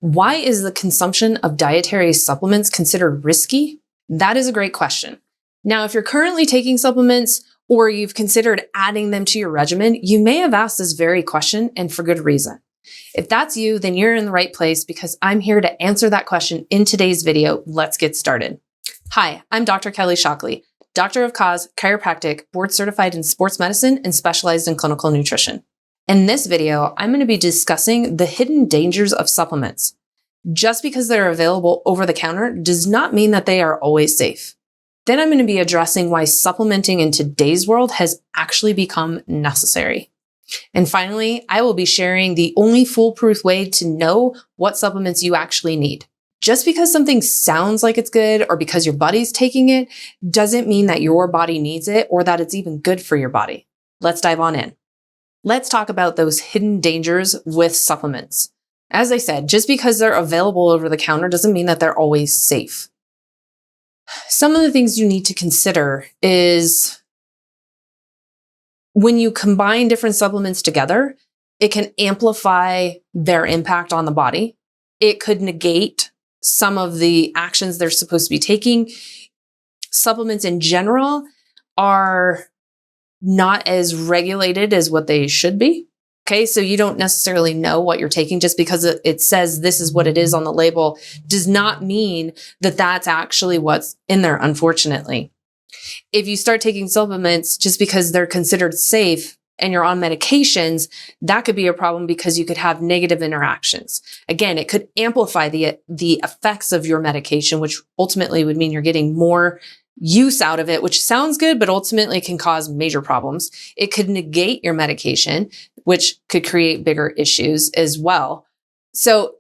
Why is the consumption of dietary supplements considered risky? That is a great question. Now, if you're currently taking supplements or you've considered adding them to your regimen, you may have asked this very question, and for good reason. If that's you, then you're in the right place because I'm here to answer that question in today's video. Let's get started. Hi, I'm Dr. Kelly Shockley, Doctor of Cause, chiropractic, board certified in sports medicine, and specialized in clinical nutrition. In this video, I'm going to be discussing the hidden dangers of supplements. Just because they're available over the counter does not mean that they are always safe. Then I'm going to be addressing why supplementing in today's world has actually become necessary. And finally, I will be sharing the only foolproof way to know what supplements you actually need. Just because something sounds like it's good or because your body's taking it doesn't mean that your body needs it or that it's even good for your body. Let's dive on in. Let's talk about those hidden dangers with supplements. As I said, just because they're available over the counter doesn't mean that they're always safe. Some of the things you need to consider is when you combine different supplements together, it can amplify their impact on the body. It could negate some of the actions they're supposed to be taking. Supplements in general are not as regulated as what they should be. Okay, so you don't necessarily know what you're taking just because it says this is what it is on the label does not mean that that's actually what's in there, unfortunately. If you start taking supplements just because they're considered safe and you're on medications, that could be a problem because you could have negative interactions. Again, it could amplify the effects of your medication, which ultimately would mean you're getting more use out of it, which sounds good, but ultimately can cause major problems. It could negate your medication, which could create bigger issues as well. So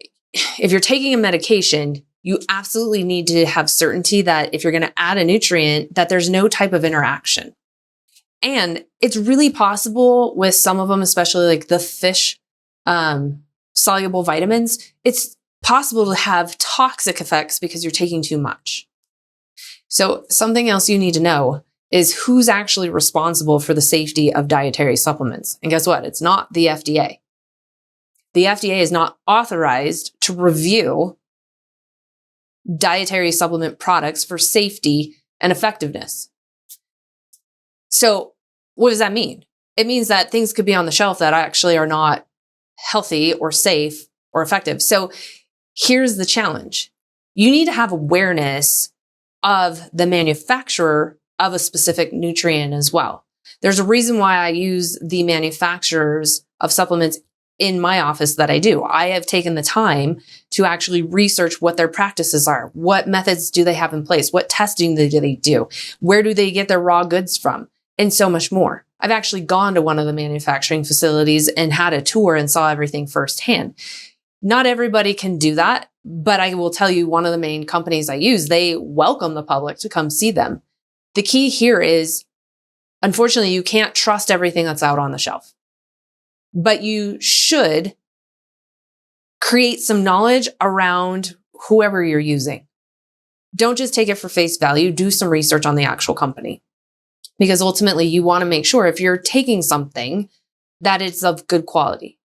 if you're taking a medication, you absolutely need to have certainty that if you're going to add a nutrient, that there's no type of interaction. And it's really possible with some of them, especially like the fish soluble vitamins, it's possible to have toxic effects because you're taking too much. So something else you need to know is who's actually responsible for the safety of dietary supplements. And guess what? It's not the FDA. The FDA is not authorized to review dietary supplement products for safety and effectiveness. So what does that mean? It means that things could be on the shelf that actually are not healthy or safe or effective. So here's the challenge. You need to have awareness of the manufacturer of a specific nutrient as well. There's a reason why I use the manufacturers of supplements in my office that I do. I have taken the time to actually research what their practices are. What methods do they have in place? What testing do they do? Where do they get their raw goods from? And so much more. I've actually gone to one of the manufacturing facilities and had a tour and saw everything firsthand. Not everybody can do that, but I will tell you one of the main companies I use, they welcome the public to come see them. The key here is, unfortunately, you can't trust everything that's out on the shelf, but you should create some knowledge around whoever you're using. Don't just take it for face value. Do some research on the actual company because ultimately you want to make sure if you're taking something that it's of good quality.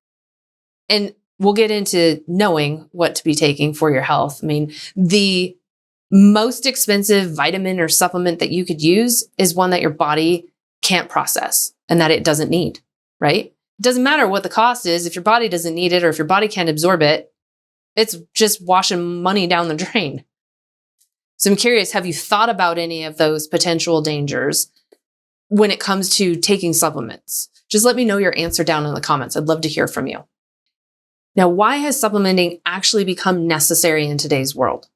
And we'll get into knowing what to be taking for your health. I mean, the most expensive vitamin or supplement that you could use is one that your body can't process and that it doesn't need, right? It doesn't matter what the cost is. If your body doesn't need it or if your body can't absorb it, it's just washing money down the drain. So I'm curious, have you thought about any of those potential dangers when it comes to taking supplements? Just let me know your answer down in the comments. I'd love to hear from you. Now, why has supplementing actually become necessary in today's world?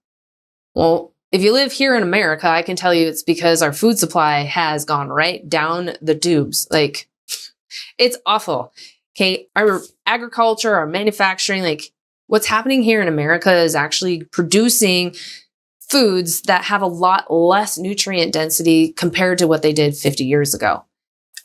Well, if you live here in America, I can tell you it's because our food supply has gone right down the tubes. Like, it's awful. Okay, our agriculture, our manufacturing, like what's happening here in America is actually producing foods that have a lot less nutrient density compared to what they did 50 years ago.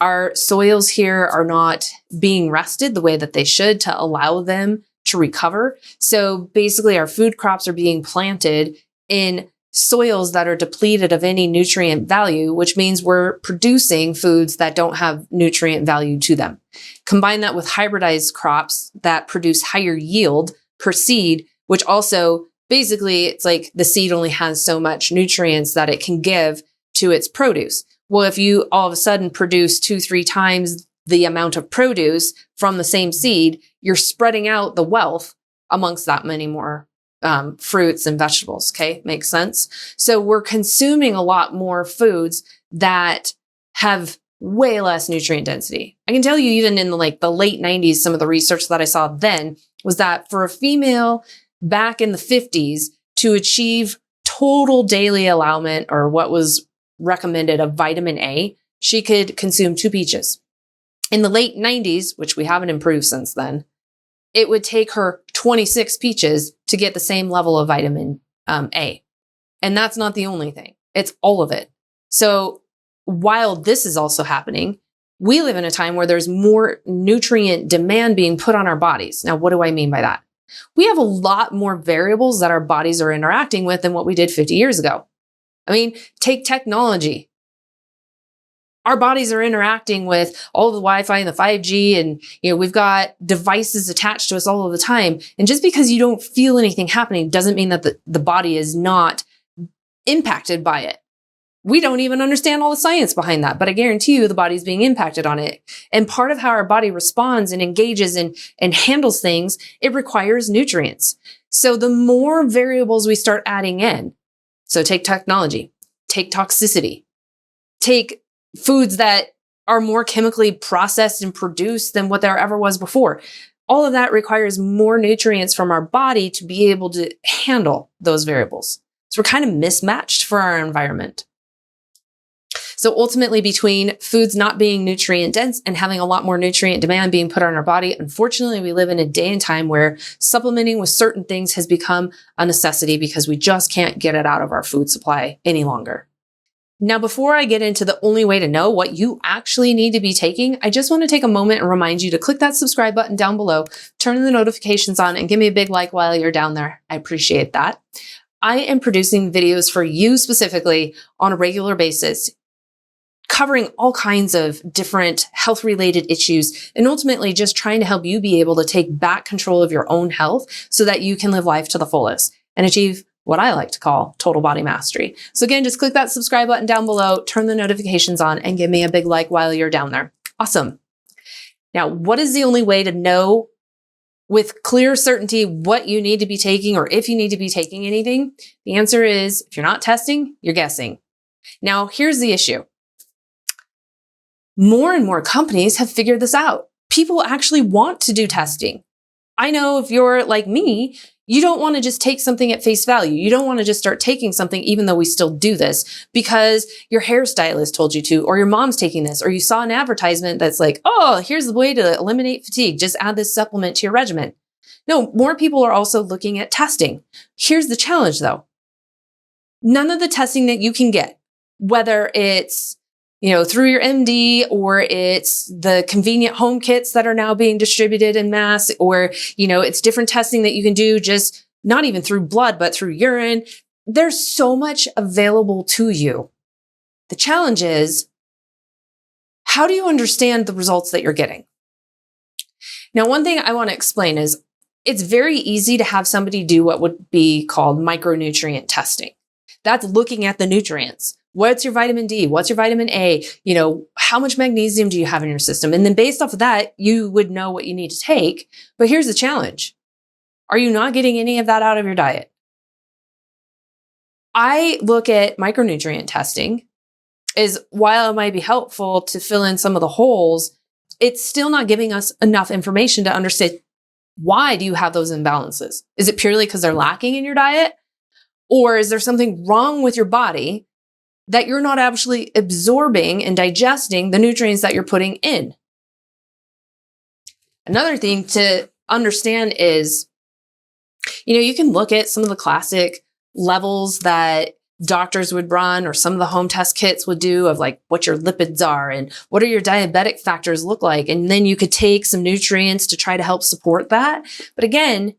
Our soils here are not being rested the way that they should to allow them to recover. So basically our food crops are being planted in soils that are depleted of any nutrient value, which means we're producing foods that don't have nutrient value to them. Combine that with hybridized crops that produce higher yield per seed, which also basically it's like the seed only has so much nutrients that it can give to its produce. Well, if you all of a sudden produce 2-3 times the amount of produce from the same seed, you're spreading out the wealth amongst that many more fruits and vegetables. Okay. Makes sense. So we're consuming a lot more foods that have way less nutrient density. I can tell you, even in the late 90s, some of the research that I saw then was that for a female back in the 50s to achieve total daily allowance, or what was recommended, of vitamin A, she could consume 2 peaches. In the late 90s, which we haven't improved since then, it would take her 26 peaches to get the same level of vitamin A. And that's not the only thing. It's all of it. So while this is also happening, we live in a time where there's more nutrient demand being put on our bodies. Now, what do I mean by that? We have a lot more variables that our bodies are interacting with than what we did 50 years ago. I mean, take technology. Our bodies are interacting with all the Wi-Fi and the 5G, and we've got devices attached to us all of the time. And just because you don't feel anything happening doesn't mean that the body is not impacted by it. We don't even understand all the science behind that, but I guarantee you the body's being impacted on it. And part of how our body responds and engages and handles things, it requires nutrients. So the more variables we start adding in, so take technology, take toxicity, take foods that are more chemically processed and produced than what there ever was before. All of that requires more nutrients from our body to be able to handle those variables. So we're kind of mismatched for our environment. So ultimately, between foods not being nutrient dense and having a lot more nutrient demand being put on our body, unfortunately, we live in a day and time where supplementing with certain things has become a necessity because we just can't get it out of our food supply any longer. Now, before I get into the only way to know what you actually need to be taking, I just want to take a moment and remind you to click that subscribe button down below, turn the notifications on, and give me a big like while you're down there. I appreciate that. I am producing videos for you specifically on a regular basis, covering all kinds of different health-related issues, and ultimately just trying to help you be able to take back control of your own health so that you can live life to the fullest and achieve what I like to call total body mastery. So again, just click that subscribe button down below, turn the notifications on, and give me a big like while you're down there. Awesome. Now, what is the only way to know with clear certainty what you need to be taking, or if you need to be taking anything? The answer is, if you're not testing, you're guessing. Now, here's the issue. More and more companies have figured this out. People actually want to do testing. I know if you're like me, you don't want to just take something at face value. You don't want to just start taking something, even though we still do this, because your hairstylist told you to, or your mom's taking this, or you saw an advertisement that's like, oh, here's the way to eliminate fatigue. Just add this supplement to your regimen. No, more people are also looking at testing. Here's the challenge though. None of the testing that you can get, whether it's through your MD, or it's the convenient home kits that are now being distributed en masse, or, it's different testing that you can do, just not even through blood, but through urine. There's so much available to you. The challenge is, how do you understand the results that you're getting? Now, one thing I want to explain is it's very easy to have somebody do what would be called micronutrient testing. That's looking at the nutrients. What's your vitamin D? What's your vitamin A? How much magnesium do you have in your system? And then based off of that, you would know what you need to take. But here's the challenge. Are you not getting any of that out of your diet? I look at micronutrient testing as, while it might be helpful to fill in some of the holes, it's still not giving us enough information to understand, why do you have those imbalances? Is it purely because they're lacking in your diet? Or is there something wrong with your body that you're not actually absorbing and digesting the nutrients that you're putting in? Another thing to understand is, you can look at some of the classic levels that doctors would run, or some of the home test kits would do, of like what your lipids are and what are your diabetic factors look like. And then you could take some nutrients to try to help support that. But again,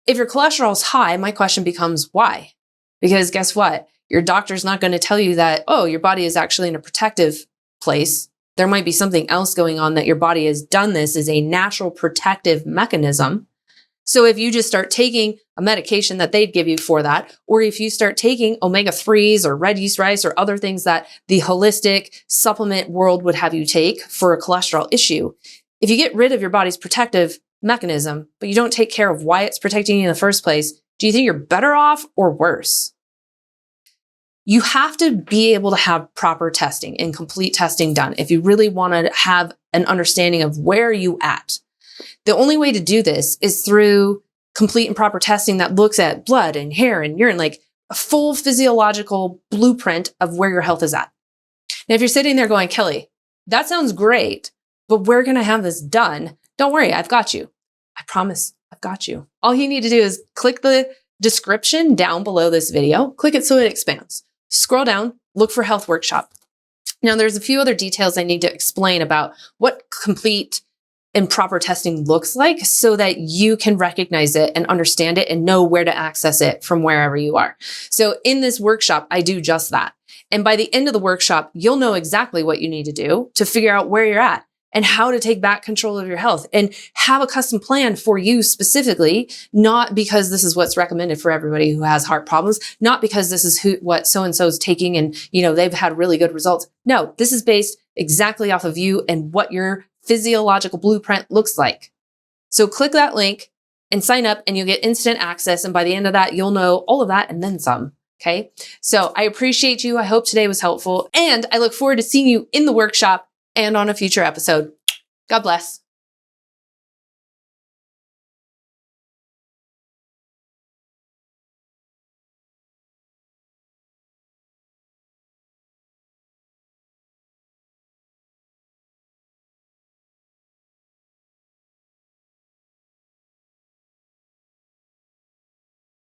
if your cholesterol is high, my question becomes why? Because guess what? Your doctor's not going to tell you that, oh, your body is actually in a protective place. There might be something else going on, that your body has done this as a natural protective mechanism. So if you just start taking a medication that they'd give you for that, or if you start taking omega-3s or red yeast rice or other things that the holistic supplement world would have you take for a cholesterol issue, if you get rid of your body's protective mechanism, but you don't take care of why it's protecting you in the first place, do you think you're better off or worse? You have to be able to have proper testing and complete testing done if you really want to have an understanding of where you're at. The only way to do this is through complete and proper testing that looks at blood and hair and urine, like a full physiological blueprint of where your health is at. Now, if you're sitting there going, Kelly, that sounds great, but we're going to have this done. Don't worry, I've got you. I promise I've got you. All you need to do is click the description down below this video, click it so it expands. Scroll down, look for health workshop. Now, there's a few other details I need to explain about what complete and proper testing looks like so that you can recognize it and understand it and know where to access it from wherever you are. So in this workshop, I do just that. And by the end of the workshop, you'll know exactly what you need to do to figure out where you're at and how to take back control of your health and have a custom plan for you specifically, not because this is what's recommended for everybody who has heart problems, not because this is what so-and-so is taking and, they've had really good results. No, this is based exactly off of you and what your physiological blueprint looks like. So click that link and sign up and you'll get instant access. And by the end of that, you'll know all of that and then some. Okay. So I appreciate you. I hope today was helpful and I look forward to seeing you in the workshop and on a future episode. God bless.